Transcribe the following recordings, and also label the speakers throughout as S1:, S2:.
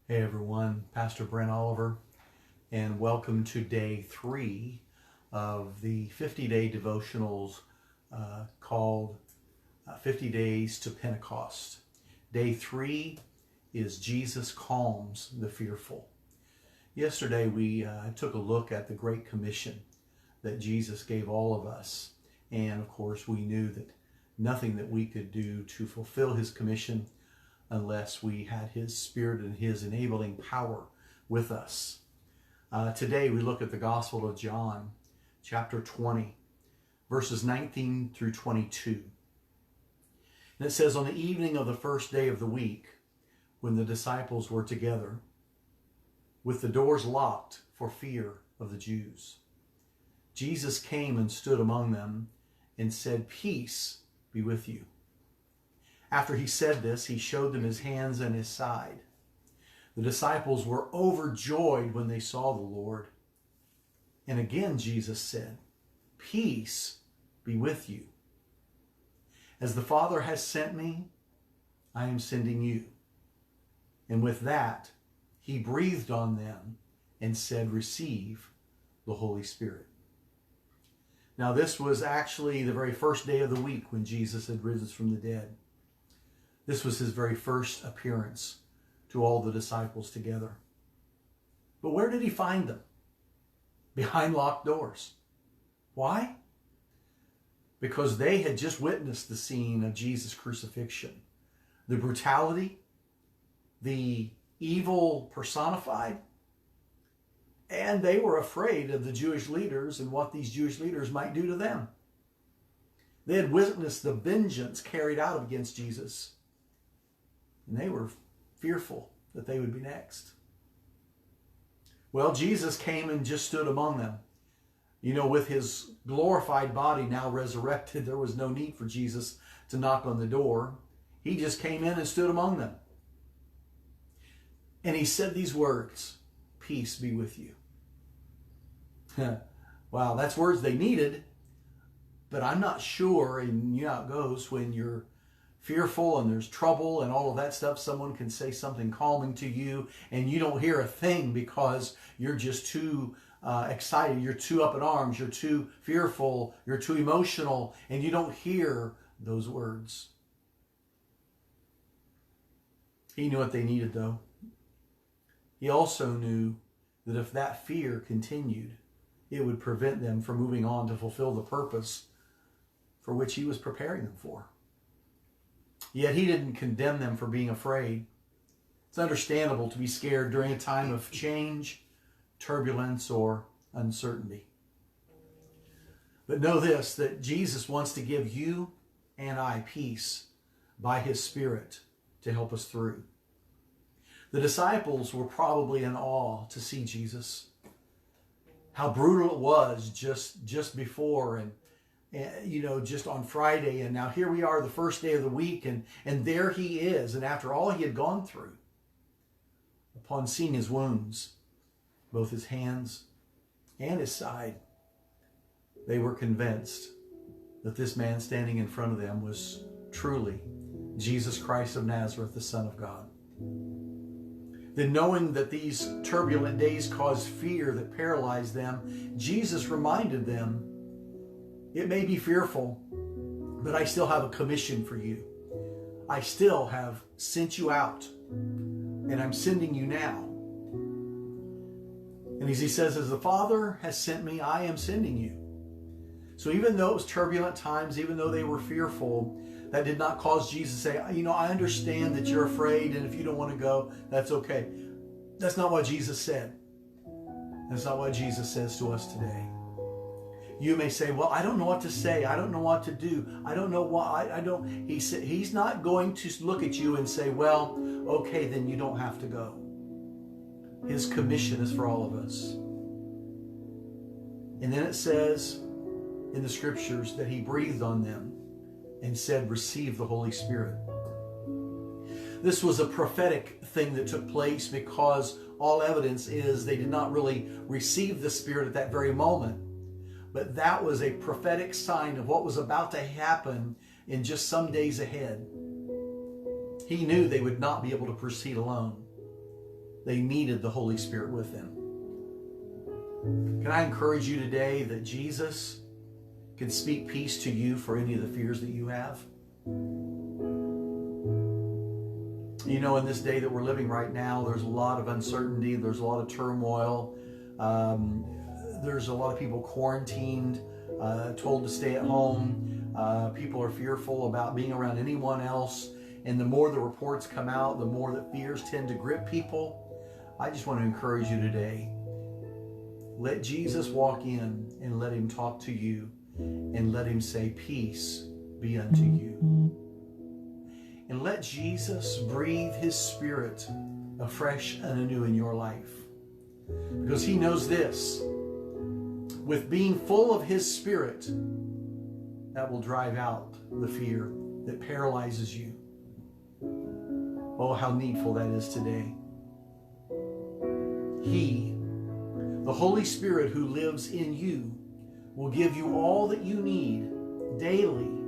S1: Hey everyone, Pastor Brent Oliver, and welcome to day 3 of the 50-day devotionals called 50 Days to Pentecost. Day 3 is Jesus Calms the Fearful. Yesterday we took a look at the Great Commission that Jesus gave all of us, and of course we knew that nothing that we could do to fulfill his commission unless we had his Spirit and his enabling power with us. Today we look at the Gospel of John, chapter 20, verses 19 through 22. And it says, on the evening of the first day of the week, when the disciples were together, with the doors locked for fear of the Jews, Jesus came and stood among them and said, "Peace be with you." After he said this, he showed them his hands and his side. The disciples were overjoyed when they saw the Lord. And again Jesus said, "Peace be with you. As the Father has sent me, I am sending you." And with that, he breathed on them and said, "Receive the Holy Spirit." Now this was actually the very first day of the week when Jesus had risen from the dead. This was his very first appearance to all the disciples together. But where did he find them? Behind locked doors. Why? Because they had just witnessed the scene of Jesus' crucifixion. The brutality, the evil personified, and they were afraid of the Jewish leaders and what these Jewish leaders might do to them. They had witnessed the vengeance carried out against Jesus, and they were fearful that they would be next. Well, Jesus came and just stood among them. You know, with his glorified body now resurrected, there was no need for Jesus to knock on the door. He just came in and stood among them. And he said these words, "Peace be with you." Wow, that's words they needed, but I'm not sure, and you know how it goes when you're fearful and there's trouble and all of that stuff, someone can say something calming to you and you don't hear a thing because you're just too excited, you're too up in arms, you're too fearful, you're too emotional, and you don't hear those words. He knew what they needed, though. He also knew that if that fear continued, it would prevent them from moving on to fulfill the purpose for which he was preparing them for. Yet he didn't condemn them for being afraid. It's understandable to be scared during a time of change, turbulence, or uncertainty. But know this, that Jesus wants to give you and I peace by his Spirit to help us through. The disciples were probably in awe to see Jesus. How brutal it was just before and you know, just on Friday, and now here we are the first day of the week, and there he is, and after all he had gone through, upon seeing his wounds, both his hands and his side, they were convinced that this man standing in front of them was truly Jesus Christ of Nazareth, the Son of God. Then, knowing that these turbulent days caused fear that paralyzed them, Jesus reminded them, "It may be fearful, but I still have a commission for you. I still have sent you out, and I'm sending you now." And as he says, "As the Father has sent me, I am sending you." So even though it was turbulent times, even though they were fearful, that did not cause Jesus to say, "You know, I understand that you're afraid, and if you don't want to go, that's okay." That's not what Jesus said. That's not what Jesus says to us today. You may say, "Well, I don't know what to say. I don't know what to do. I don't know what, I don't." He said, he's not going to look at you and say, "Well, okay, then you don't have to go." His commission is for all of us. And then it says in the scriptures that he breathed on them and said, "Receive the Holy Spirit." This was a prophetic thing that took place because all evidence is they did not really receive the Spirit at that very moment. But that was a prophetic sign of what was about to happen in just some days ahead. He knew they would not be able to proceed alone. they needed the Holy Spirit with them. Can I encourage you today that Jesus can speak peace to you for any of the fears that you have? You know, in this day that we're living right now, there's a lot of uncertainty. There's a lot of turmoil. There's a lot of people quarantined, told to stay at home. People are fearful about being around anyone else. And the more the reports come out, the more that fears tend to grip people. I just want to encourage you today. Let Jesus walk in and let him talk to you and let him say, peace be unto you. And let Jesus breathe his Spirit afresh and anew in your life. Because he knows this. With being full of his Spirit, that will drive out the fear that paralyzes you. Oh, how needful that is today. He, the Holy Spirit who lives in you, will give you all that you need daily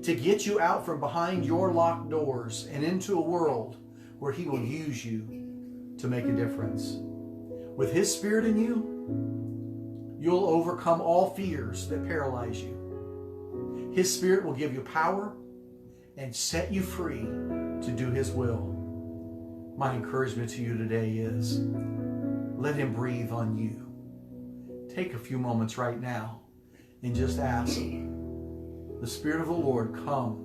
S1: to get you out from behind your locked doors and into a world where he will use you to make a difference. With his Spirit in you, you'll overcome all fears that paralyze you. His Spirit will give you power and set you free to do his will. My encouragement to you today is, let him breathe on you. Take a few moments right now and just ask the Spirit of the Lord, come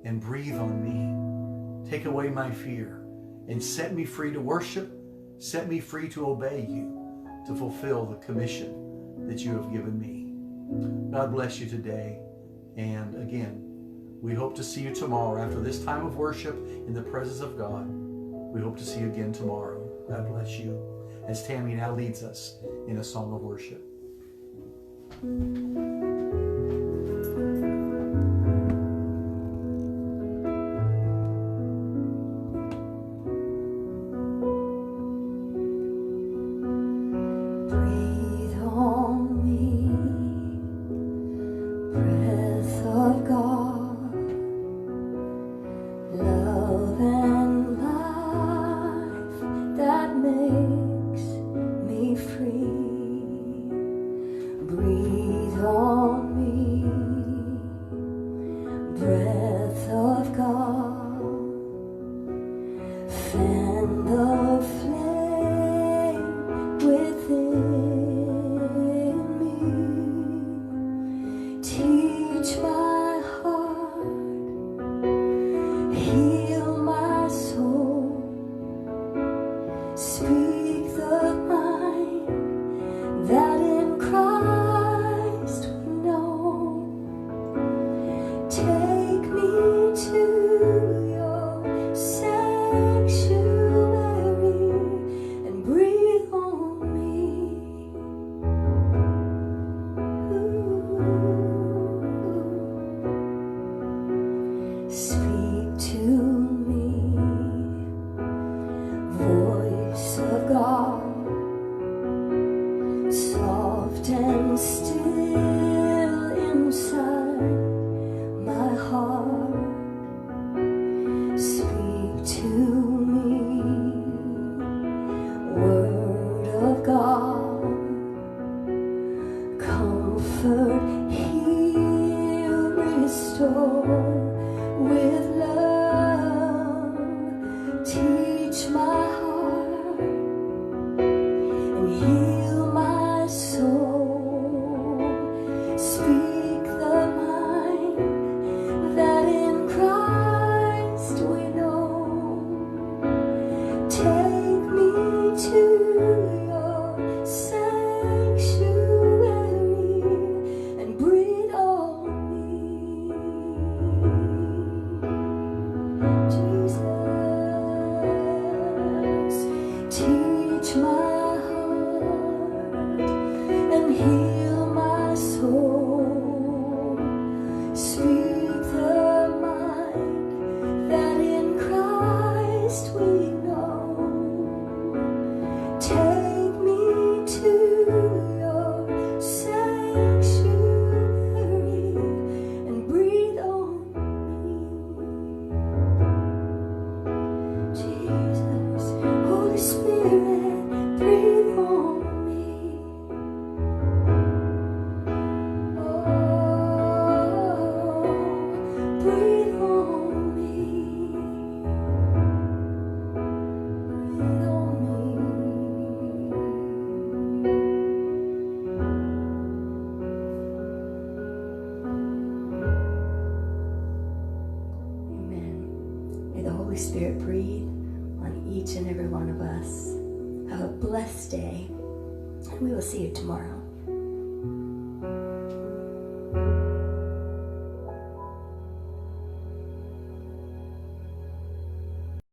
S1: and breathe on me. Take away my fear and set me free to worship. Set me free to obey you, to fulfill the commission that you have given me. God bless you today. And again, we hope to see you tomorrow after this time of worship in the presence of God. We hope to see you again tomorrow. God bless you. As Tammy now leads us in a song of worship.
S2: Breathe on me, breath of God, love and life that makes me free. Breathe on Holy Spirit, breathe on each and every one of us. Have a blessed day, and we will see you tomorrow.